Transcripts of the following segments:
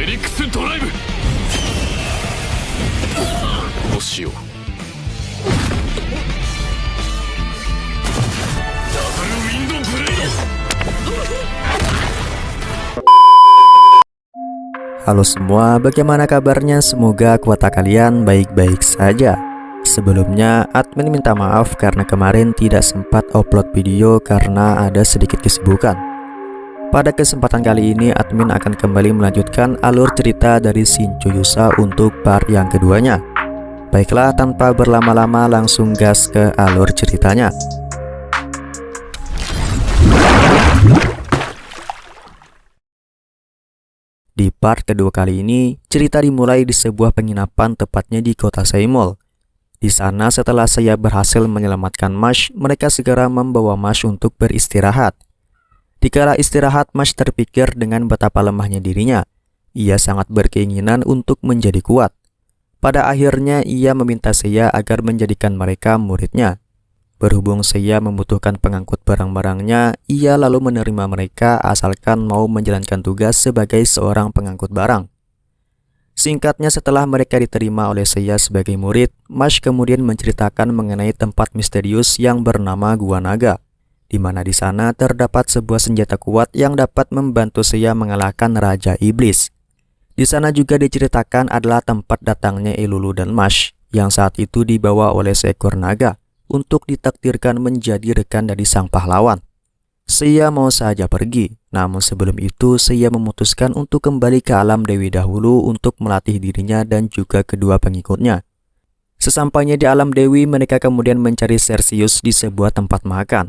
ェリックスドライブ。どうしよう。ダブルウィンドブレイド。 Halo semua, bagaimana kabarnya? Semoga kuota kalian baik-baik saja. Sebelumnya, admin minta maaf karena kemarin tidak sempat upload video karena ada sedikit kesibukan. Pada kesempatan kali ini, admin akan kembali melanjutkan alur cerita dari Shincho Yusa untuk part yang keduanya. Baiklah, tanpa berlama-lama langsung gas ke alur ceritanya. Di part kedua kali ini, cerita dimulai di sebuah penginapan tepatnya di kota Seimol. Di sana setelah saya berhasil menyelamatkan Mash, mereka segera membawa Mash untuk beristirahat. Di kala istirahat, Mash terpikir dengan betapa lemahnya dirinya. Ia sangat berkeinginan untuk menjadi kuat. Pada akhirnya, ia meminta Seiya agar menjadikan mereka muridnya. Berhubung Seiya membutuhkan pengangkut barang-barangnya, ia lalu menerima mereka asalkan mau menjalankan tugas sebagai seorang pengangkut barang. Singkatnya, setelah mereka diterima oleh Seiya sebagai murid, Mash kemudian menceritakan mengenai tempat misterius yang bernama Gua Naga, di mana di sana terdapat sebuah senjata kuat yang dapat membantu Seiya mengalahkan Raja Iblis. Di sana juga diceritakan adalah tempat datangnya Elulu dan Mash, yang saat itu dibawa oleh seekor naga untuk ditakdirkan menjadi rekan dari sang pahlawan. Seiya mau saja pergi, namun sebelum itu Seiya memutuskan untuk kembali ke alam Dewi dahulu untuk melatih dirinya dan juga kedua pengikutnya. Sesampainya di alam Dewi, mereka kemudian mencari Celsius di sebuah tempat makan.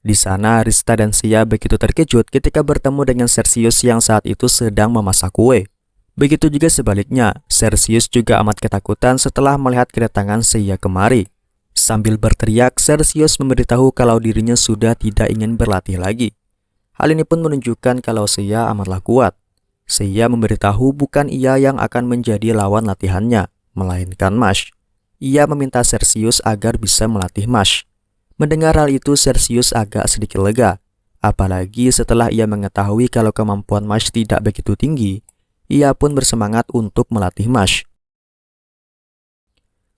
Di sana, Rista dan Seiya begitu terkejut ketika bertemu dengan Celsius yang saat itu sedang memasak kue. Begitu juga sebaliknya, Celsius juga amat ketakutan setelah melihat kedatangan Seiya kemari. Sambil berteriak, Celsius memberitahu kalau dirinya sudah tidak ingin berlatih lagi. Hal ini pun menunjukkan kalau Seiya amatlah kuat. Seiya memberitahu bukan ia yang akan menjadi lawan latihannya, melainkan Mash. Ia meminta Celsius agar bisa melatih Mash. Mendengar hal itu, Celsius agak sedikit lega. Apalagi setelah ia mengetahui kalau kemampuan Mash tidak begitu tinggi, ia pun bersemangat untuk melatih Mash.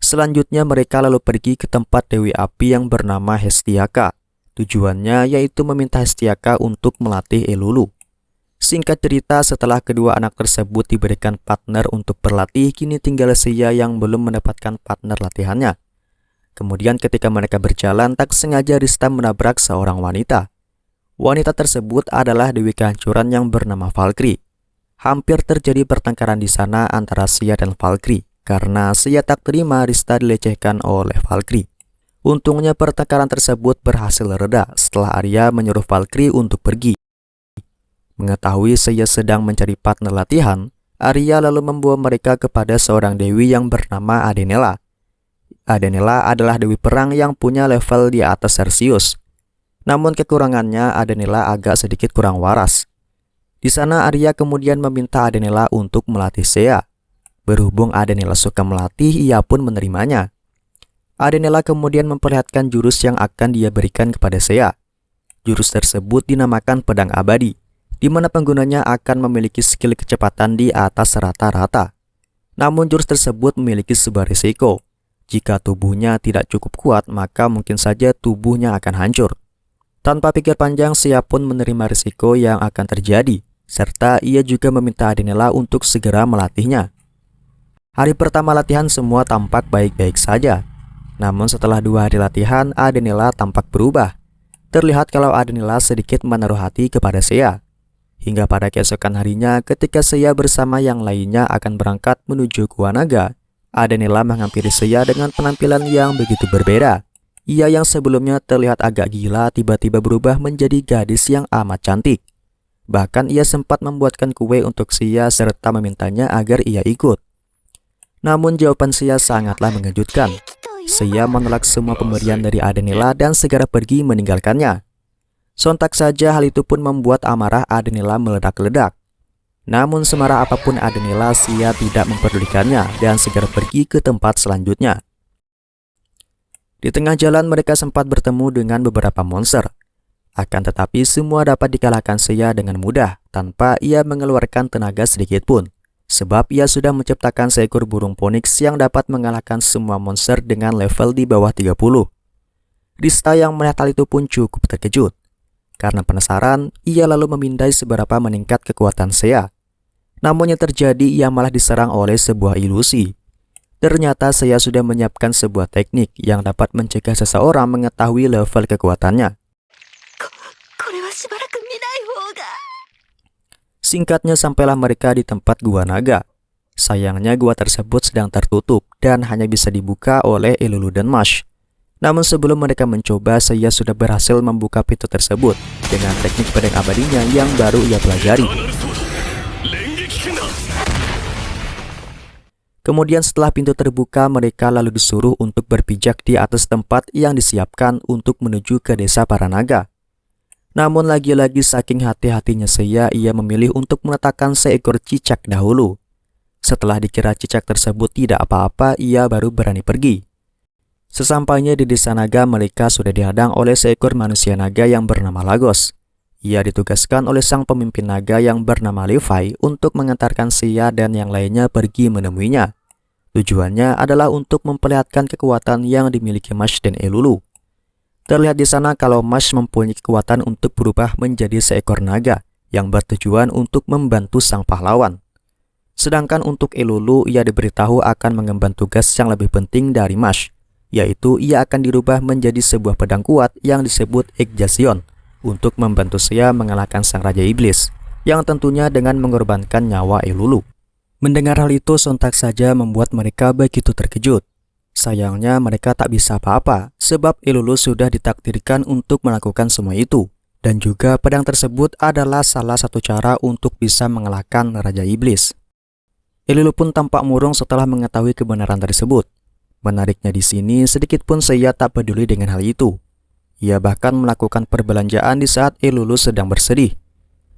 Selanjutnya mereka lalu pergi ke tempat Dewi Api yang bernama Hestiaka. Tujuannya yaitu meminta Hestiaka untuk melatih Elulu. Singkat cerita, setelah kedua anak tersebut diberikan partner untuk berlatih, kini tinggal Seiya yang belum mendapatkan partner latihannya. Kemudian ketika mereka berjalan, tak sengaja Rista menabrak seorang wanita. Wanita tersebut adalah Dewi Kehancuran yang bernama Valkyrie. Hampir terjadi pertengkaran di sana antara Seiya dan Valkyrie, karena Seiya tak terima Rista dilecehkan oleh Valkyrie. Untungnya pertengkaran tersebut berhasil reda setelah Arya menyuruh Valkyrie untuk pergi. Mengetahui Seiya sedang mencari partner latihan, Arya lalu membawa mereka kepada seorang dewi yang bernama Adenela. Adenela adalah dewi perang yang punya level di atas Celsius. Namun kekurangannya, Adenela agak sedikit kurang waras. Di sana Arya kemudian meminta Adenela untuk melatih Seiya. Berhubung Adenela suka melatih, ia pun menerimanya. Adenela kemudian memperlihatkan jurus yang akan dia berikan kepada Seiya. Jurus tersebut dinamakan Pedang Abadi, di mana penggunanya akan memiliki skill kecepatan di atas rata-rata. Namun jurus tersebut memiliki sebuah risiko. Jika tubuhnya tidak cukup kuat, maka mungkin saja tubuhnya akan hancur. Tanpa pikir panjang, Seiya pun menerima risiko yang akan terjadi, serta ia juga meminta Adenela untuk segera melatihnya. Hari pertama latihan semua tampak baik-baik saja. Namun setelah 2 hari latihan, Adenela tampak berubah. Terlihat kalau Adenela sedikit menaruh hati kepada Seiya. Hingga pada keesokan harinya, ketika Seiya bersama yang lainnya akan berangkat menuju Gua Naga, Adenela menghampiri Seiya dengan penampilan yang begitu berbeda. Ia yang sebelumnya terlihat agak gila tiba-tiba berubah menjadi gadis yang amat cantik. Bahkan ia sempat membuatkan kue untuk Seiya serta memintanya agar ia ikut. Namun jawaban Seiya sangatlah mengejutkan. Seiya menolak semua pemberian dari Adenela dan segera pergi meninggalkannya. Sontak saja hal itu pun membuat amarah Adenela meledak-ledak. Namun semarah apapun Adenela, Seiya tidak memperdulikannya dan segera pergi ke tempat selanjutnya. Di tengah jalan mereka sempat bertemu dengan beberapa monster. Akan tetapi semua dapat dikalahkan Seiya dengan mudah tanpa ia mengeluarkan tenaga sedikit pun. sebab ia sudah menciptakan seekor burung Phoenix yang dapat mengalahkan semua monster dengan level di bawah 30. Rista yang melihat hal itu pun cukup terkejut. Karena penasaran, ia lalu memindai seberapa meningkat kekuatan Seiya. Namun yang terjadi, ia malah diserang oleh sebuah ilusi. Ternyata Seiya sudah menyiapkan sebuah teknik yang dapat mencegah seseorang mengetahui level kekuatannya. Singkatnya, sampailah mereka di tempat gua naga. Sayangnya gua tersebut sedang tertutup dan hanya bisa dibuka oleh Elulu dan Mash. Namun sebelum mereka mencoba, Seiya sudah berhasil membuka pintu tersebut dengan teknik pedang abadinya yang baru ia pelajari. Kemudian setelah pintu terbuka, mereka lalu disuruh untuk berpijak di atas tempat yang disiapkan untuk menuju ke desa para naga. Namun lagi-lagi saking hati-hatinya Seiya, ia memilih untuk meletakkan seekor cicak dahulu. Setelah dikira cicak tersebut tidak apa-apa, ia baru berani pergi. Sesampainya di desa naga, mereka sudah dihadang oleh seekor manusia naga yang bernama Lagos. Ia ditugaskan oleh sang pemimpin naga yang bernama Levi untuk mengantarkan Seiya dan yang lainnya pergi menemuinya. Tujuannya adalah untuk memperlihatkan kekuatan yang dimiliki Mash dan Elulu. Terlihat di sana kalau Mash mempunyai kekuatan untuk berubah menjadi seekor naga yang bertujuan untuk membantu sang pahlawan. Sedangkan untuk Elulu, ia diberitahu akan mengemban tugas yang lebih penting dari Mash, yaitu ia akan dirubah menjadi sebuah pedang kuat yang disebut Exjasion untuk membantu Seiya mengalahkan sang Raja Iblis, yang tentunya dengan mengorbankan nyawa Elulu. Mendengar hal itu sontak saja membuat mereka begitu terkejut. Sayangnya mereka tak bisa apa-apa, sebab Elulu sudah ditakdirkan untuk melakukan semua itu, dan juga pedang tersebut adalah salah satu cara untuk bisa mengalahkan Raja Iblis. Elulu pun tampak murung setelah mengetahui kebenaran tersebut. Menariknya di sini, sedikit pun Seiya tak peduli dengan hal itu. Ia bahkan melakukan perbelanjaan di saat Elulu sedang bersedih.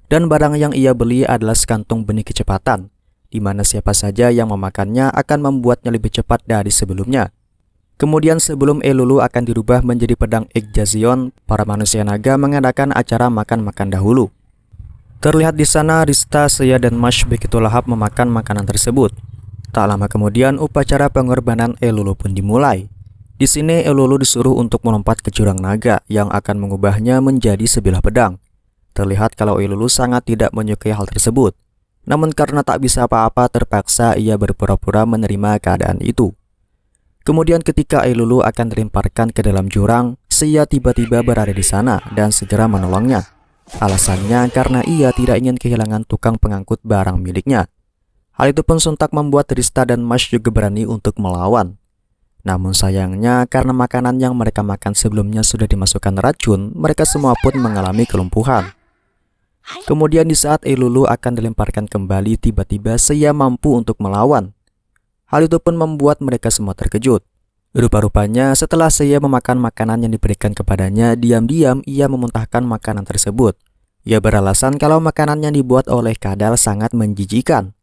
Dan barang yang ia beli adalah sekantung benih kecepatan, di mana siapa saja yang memakannya akan membuatnya lebih cepat dari sebelumnya. Kemudian sebelum Elulu akan dirubah menjadi pedang Exjasion, para manusia naga mengadakan acara makan-makan dahulu. Terlihat di sana Rista, Seiya, dan Mash begitu lahap memakan makanan tersebut. Tak lama kemudian, upacara pengorbanan Elulu pun dimulai. Di sini Elulu disuruh untuk melompat ke jurang naga yang akan mengubahnya menjadi sebilah pedang. Terlihat kalau Elulu sangat tidak menyukai hal tersebut. Namun karena tak bisa apa-apa, terpaksa ia berpura-pura menerima keadaan itu. Kemudian ketika Elulu akan dilemparkan ke dalam jurang, Seiya tiba-tiba berada di sana dan segera menolongnya. Alasannya karena ia tidak ingin kehilangan tukang pengangkut barang miliknya. Hal itu pun sontak membuat Rista dan Mash juga berani untuk melawan. Namun sayangnya karena makanan yang mereka makan sebelumnya sudah dimasukkan racun, mereka semua pun mengalami kelumpuhan. Kemudian di saat Elulu akan dilemparkan kembali, tiba-tiba Seiya mampu untuk melawan. Hal itu pun membuat mereka semua terkejut. Rupa-rupanya setelah Seiya memakan makanan yang diberikan kepadanya, diam-diam ia memuntahkan makanan tersebut. Ia beralasan kalau makanan yang dibuat oleh kadal sangat menjijikan.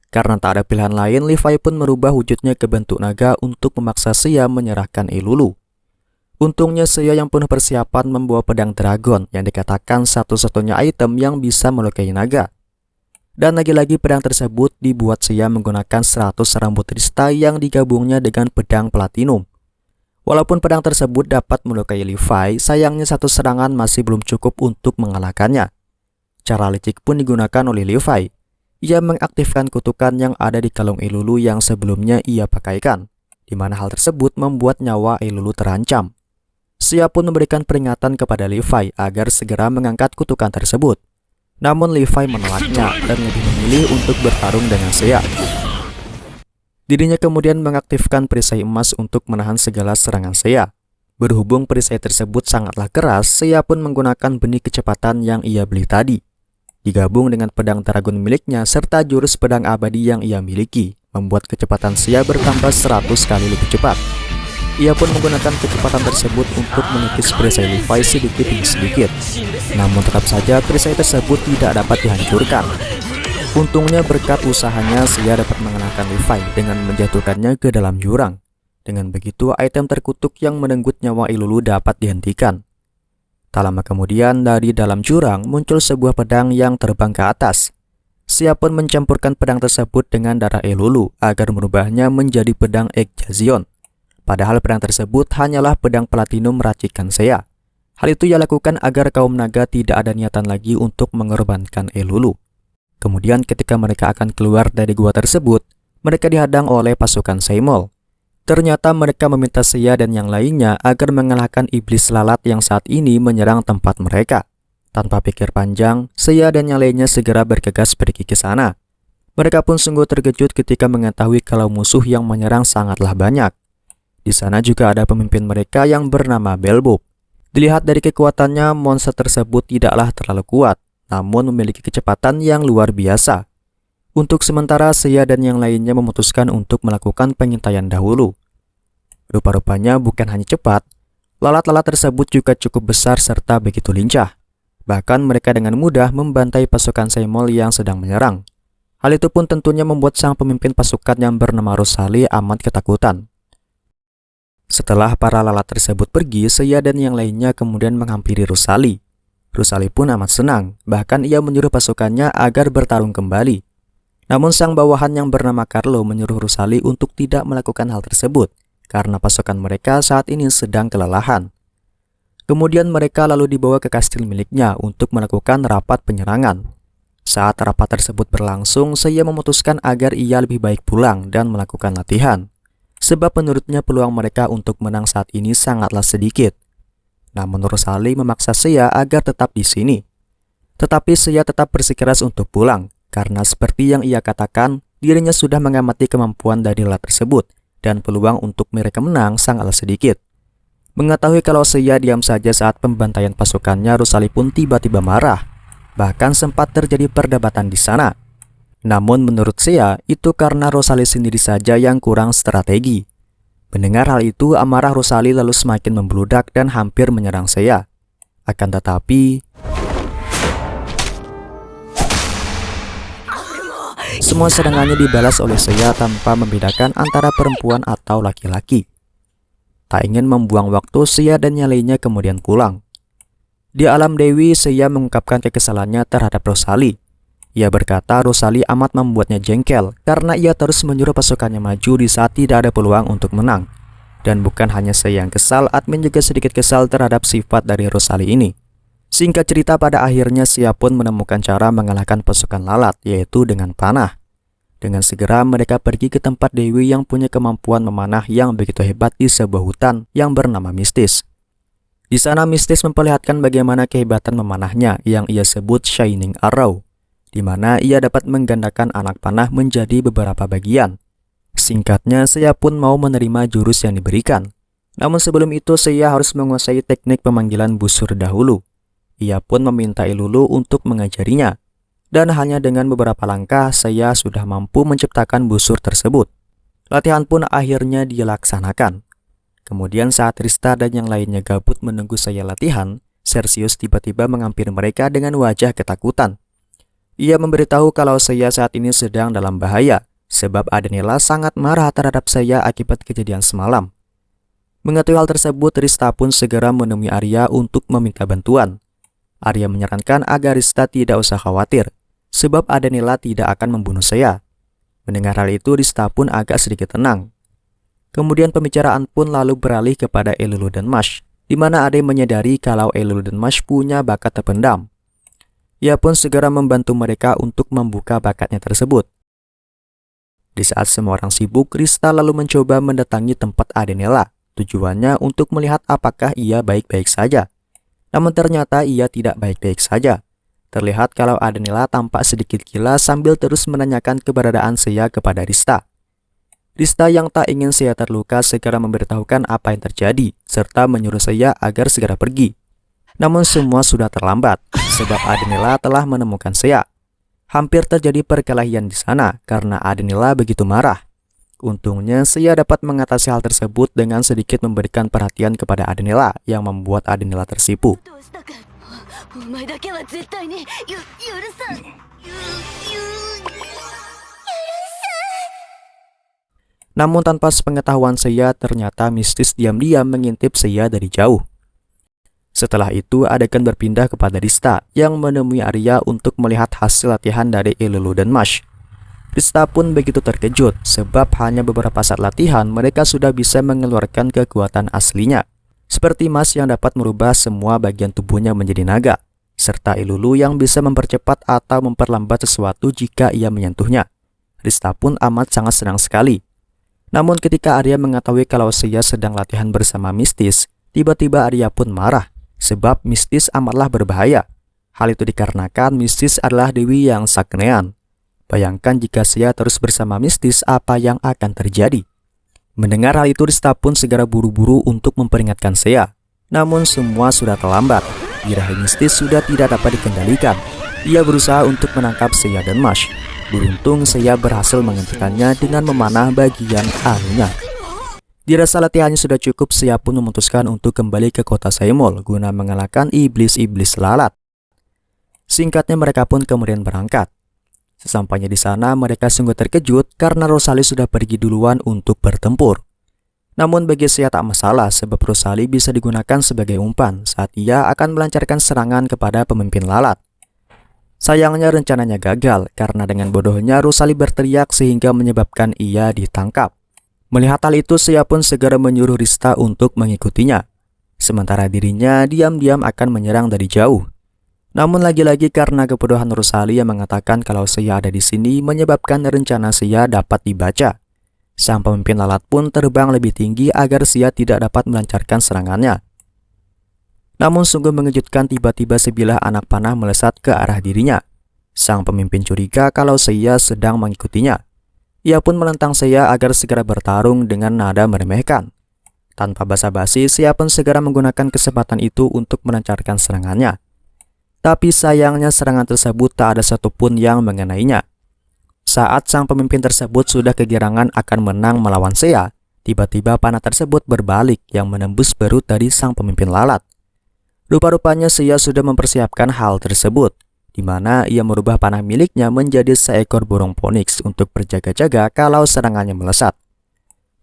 Karena tak ada pilihan lain, Levi pun merubah wujudnya ke bentuk naga untuk memaksa Seiya menyerahkan Elulu. Untungnya Seiya yang penuh persiapan membawa pedang dragon yang dikatakan satu-satunya item yang bisa melukai naga. Dan lagi-lagi pedang tersebut dibuat Seiya menggunakan 100 rambut Rista yang digabungnya dengan pedang platinum. Walaupun pedang tersebut dapat melukai Levi, sayangnya satu serangan masih belum cukup untuk mengalahkannya. Cara licik pun digunakan oleh Levi. Ia mengaktifkan kutukan yang ada di kalung Elulu yang sebelumnya ia pakaikan, di mana hal tersebut membuat nyawa Elulu terancam. Seiya pun memberikan peringatan kepada Levi agar segera mengangkat kutukan tersebut. Namun Levi menolaknya dan lebih memilih untuk bertarung dengan Seiya. Dirinya kemudian mengaktifkan perisai emas untuk menahan segala serangan Seiya. Berhubung perisai tersebut sangatlah keras, Seiya pun menggunakan benih kecepatan yang ia beli tadi. Digabung dengan pedang dragon miliknya serta jurus pedang abadi yang ia miliki, membuat kecepatan Seiya bertambah 100 kali lebih cepat. Ia pun menggunakan kecepatan tersebut untuk menipis perisai Levi sedikit demi sedikit. Namun tetap saja perisai tersebut tidak dapat dihancurkan. Untungnya berkat usahanya Seiya dapat mengalahkan Levi dengan menjatuhkannya ke dalam jurang. Dengan begitu item terkutuk yang menenggut nyawa Elulu dapat dihentikan. Tak lama kemudian dari dalam jurang muncul sebuah pedang yang terbang ke atas. Sia pun mencampurkan pedang tersebut dengan darah Elulu agar merubahnya menjadi pedang Ekjazion. Padahal pedang tersebut hanyalah pedang platinum racikan Seiya. Hal itu ia lakukan agar kaum naga tidak ada niatan lagi untuk mengorbankan Elulu. Kemudian ketika mereka akan keluar dari gua tersebut, mereka dihadang oleh pasukan Seimol. Ternyata mereka meminta Seiya dan yang lainnya agar mengalahkan iblis lalat yang saat ini menyerang tempat mereka. Tanpa pikir panjang, Seiya dan yang lainnya segera bergegas pergi ke sana. Mereka pun sungguh terkejut ketika mengetahui kalau musuh yang menyerang sangatlah banyak. Di sana juga ada pemimpin mereka yang bernama Belbob. Dilihat dari kekuatannya, monster tersebut tidaklah terlalu kuat, namun memiliki kecepatan yang luar biasa. Untuk sementara, Seiya dan yang lainnya memutuskan untuk melakukan pengintaian dahulu. Rupa-rupanya bukan hanya cepat, lalat-lalat tersebut juga cukup besar serta begitu lincah. Bahkan mereka dengan mudah membantai pasukan Seimol yang sedang menyerang. Hal itu pun tentunya membuat sang pemimpin pasukan yang bernama Rosali amat ketakutan. Setelah para lalat tersebut pergi, Seiya dan yang lainnya kemudian menghampiri Rosali. Rosali pun amat senang, bahkan ia menyuruh pasukannya agar bertarung kembali. Namun sang bawahan yang bernama Carlo menyuruh Rosali untuk tidak melakukan hal tersebut, karena pasukan mereka saat ini sedang kelelahan. Kemudian mereka lalu dibawa ke kastil miliknya untuk melakukan rapat penyerangan. Saat rapat tersebut berlangsung, Seiya memutuskan agar ia lebih baik pulang dan melakukan latihan. Sebab menurutnya peluang mereka untuk menang saat ini sangatlah sedikit. Namun Rosali memaksa Seiya agar tetap di sini. Tetapi Seiya tetap bersikeras untuk pulang, karena seperti yang ia katakan, dirinya sudah mengamati kemampuan dari lalat tersebut, dan peluang untuk mereka menang sangatlah sedikit. Mengetahui kalau Seiya diam saja saat pembantaian pasukannya, Rosali pun tiba-tiba marah. Bahkan sempat terjadi perdebatan di sana. Namun menurut Seiya, itu karena Rosali sendiri saja yang kurang strategi. Mendengar hal itu, amarah Rosali lalu semakin membludak dan hampir menyerang Seiya. Akan tetapi, semua serangannya dibalas oleh Seiya tanpa membedakan antara perempuan atau laki-laki. Tak ingin membuang waktu, Seiya dan yang lainnya kemudian pulang. Di alam Dewi, Seiya mengungkapkan kekesalannya terhadap Rosali. Ia berkata Rosali amat membuatnya jengkel karena ia terus menyuruh pasukannya maju di saat tidak ada peluang untuk menang. Dan bukan hanya Seiya yang kesal, admin juga sedikit kesal terhadap sifat dari Rosali ini. Singkat cerita, pada akhirnya Seiya pun menemukan cara mengalahkan pasukan lalat, yaitu dengan panah. Dengan segera mereka pergi ke tempat Dewi yang punya kemampuan memanah yang begitu hebat di sebuah hutan yang bernama Mistis. Di sana Mistis memperlihatkan bagaimana kehebatan memanahnya yang ia sebut Shining Arrow, di mana ia dapat menggandakan anak panah menjadi beberapa bagian. Singkatnya, Seiya pun mau menerima jurus yang diberikan. Namun sebelum itu Seiya harus menguasai teknik pemanggilan busur dahulu. Ia pun meminta Elulu untuk mengajarinya. Dan hanya dengan beberapa langkah, Seiya sudah mampu menciptakan busur tersebut. Latihan pun akhirnya dilaksanakan. Kemudian saat Rista dan yang lainnya gabut menunggu Seiya latihan, Cercius tiba-tiba menghampiri mereka dengan wajah ketakutan. Ia memberitahu kalau Seiya saat ini sedang dalam bahaya, sebab Adenela sangat marah terhadap Seiya akibat kejadian semalam. Mengetahui hal tersebut, Rista pun segera menemui Arya untuk meminta bantuan. Arya menyarankan agar Rista tidak usah khawatir, sebab Adenela tidak akan membunuh Seiya. Mendengar hal itu, Rista pun agak sedikit tenang. Kemudian pembicaraan pun lalu beralih kepada Elulu dan Mash, di mana Ade menyadari kalau Elulu dan Mash punya bakat terpendam. Ia pun segera membantu mereka untuk membuka bakatnya tersebut. Di saat semua orang sibuk, Rista lalu mencoba mendatangi tempat Adenela, tujuannya untuk melihat apakah ia baik-baik saja. Namun ternyata ia tidak baik-baik saja. Terlihat kalau Adenela tampak sedikit gila sambil terus menanyakan keberadaan Seiya kepada Rista. Rista yang tak ingin Seiya terluka segera memberitahukan apa yang terjadi, serta menyuruh Seiya agar segera pergi. Namun semua sudah terlambat, sebab Adenela telah menemukan Seiya. Hampir terjadi perkelahian di sana karena Adenela begitu marah. Untungnya Seiya dapat mengatasi hal tersebut dengan sedikit memberikan perhatian kepada Adenela yang membuat Adenela tersipu. Namun tanpa sepengetahuan Seiya, ternyata Mistis diam-diam mengintip Seiya dari jauh. Setelah itu adegan berpindah kepada Rista yang menemui Arya untuk melihat hasil latihan dari Elulu dan Mash. Rista pun begitu terkejut sebab hanya beberapa saat latihan mereka sudah bisa mengeluarkan kekuatan aslinya. Seperti Mash yang dapat merubah semua bagian tubuhnya menjadi naga, serta Elulu yang bisa mempercepat atau memperlambat sesuatu jika ia menyentuhnya. Rista pun amat sangat senang sekali. Namun ketika Arya mengetahui kalau Seiya sedang latihan bersama Mistis, tiba-tiba Arya pun marah sebab Mistis amatlah berbahaya. Hal itu dikarenakan Mistis adalah dewi yang saknean. Bayangkan jika Seiya terus bersama Mistis, apa yang akan terjadi? Mendengar hal itu, Rista pun segera buru-buru untuk memperingatkan Seiya. Namun semua sudah terlambat. Birahi Mistis sudah tidak dapat dikendalikan. Ia berusaha untuk menangkap Seiya dan Mash. Beruntung Seiya berhasil menghentikannya dengan memanah bagian anunya. Dirasa latihannya sudah cukup, Seiya pun memutuskan untuk kembali ke kota Saemol guna mengalahkan iblis-iblis lalat. Singkatnya mereka pun kemudian berangkat. Sesampainya di sana mereka sungguh terkejut karena Rosalie sudah pergi duluan untuk bertempur. Namun bagi Seiya tak masalah sebab Rosalie bisa digunakan sebagai umpan saat ia akan melancarkan serangan kepada pemimpin lalat. Sayangnya rencananya gagal karena dengan bodohnya Rosalie berteriak sehingga menyebabkan ia ditangkap. Melihat hal itu, Seiya pun segera menyuruh Rista untuk mengikutinya. Sementara dirinya diam-diam akan menyerang dari jauh. Namun lagi-lagi karena kebodohan Rosalie yang mengatakan kalau Seiya ada di sini menyebabkan rencana Seiya dapat dibaca. Sang pemimpin lalat pun terbang lebih tinggi agar Seiya tidak dapat melancarkan serangannya. Namun sungguh mengejutkan, tiba-tiba sebilah anak panah melesat ke arah dirinya. Sang pemimpin curiga kalau Seiya sedang mengikutinya. Ia pun menentang Seiya agar segera bertarung dengan nada meremehkan. Tanpa basa-basi, Seiya pun segera menggunakan kesempatan itu untuk melancarkan serangannya. Tapi sayangnya serangan tersebut tak ada satupun yang mengenainya. Saat sang pemimpin tersebut sudah kegirangan akan menang melawan Seiya, tiba-tiba panah tersebut berbalik yang menembus perut dari sang pemimpin lalat. Rupa-rupanya Seiya sudah mempersiapkan hal tersebut, di mana ia merubah panah miliknya menjadi seekor burung phoenix untuk berjaga-jaga kalau serangannya melesat.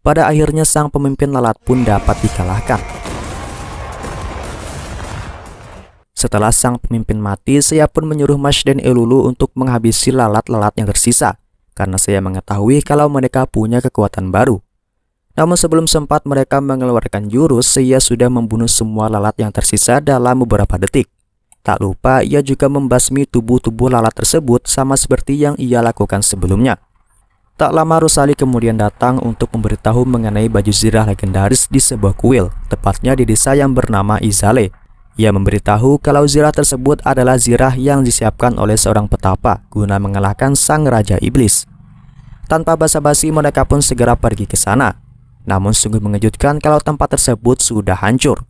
Pada akhirnya sang pemimpin lalat pun dapat dikalahkan. Setelah sang pemimpin mati, Seiya pun menyuruh Mash dan Elulu untuk menghabisi lalat-lalat yang tersisa, karena Seiya mengetahui kalau mereka punya kekuatan baru. Namun sebelum sempat mereka mengeluarkan jurus, Seiya sudah membunuh semua lalat yang tersisa dalam beberapa detik. Tak lupa ia juga membasmi tubuh-tubuh lalat tersebut sama seperti yang ia lakukan sebelumnya. Tak lama Rosalie kemudian datang untuk memberitahu mengenai baju zirah legendaris di sebuah kuil, tepatnya di desa yang bernama Izale. Ia memberitahu kalau zirah tersebut adalah zirah yang disiapkan oleh seorang petapa guna mengalahkan sang raja iblis. Tanpa basa-basi mereka pun segera pergi ke sana. Namun sungguh mengejutkan kalau tempat tersebut sudah hancur.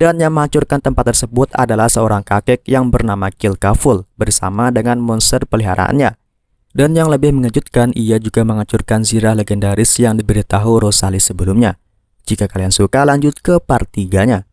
Dan yang menghancurkan tempat tersebut adalah seorang kakek yang bernama Kilkaful bersama dengan monster peliharaannya. Dan yang lebih mengejutkan, ia juga menghancurkan zirah legendaris yang diberitahu Rosalie sebelumnya. Jika kalian suka, lanjut ke part 3-nya.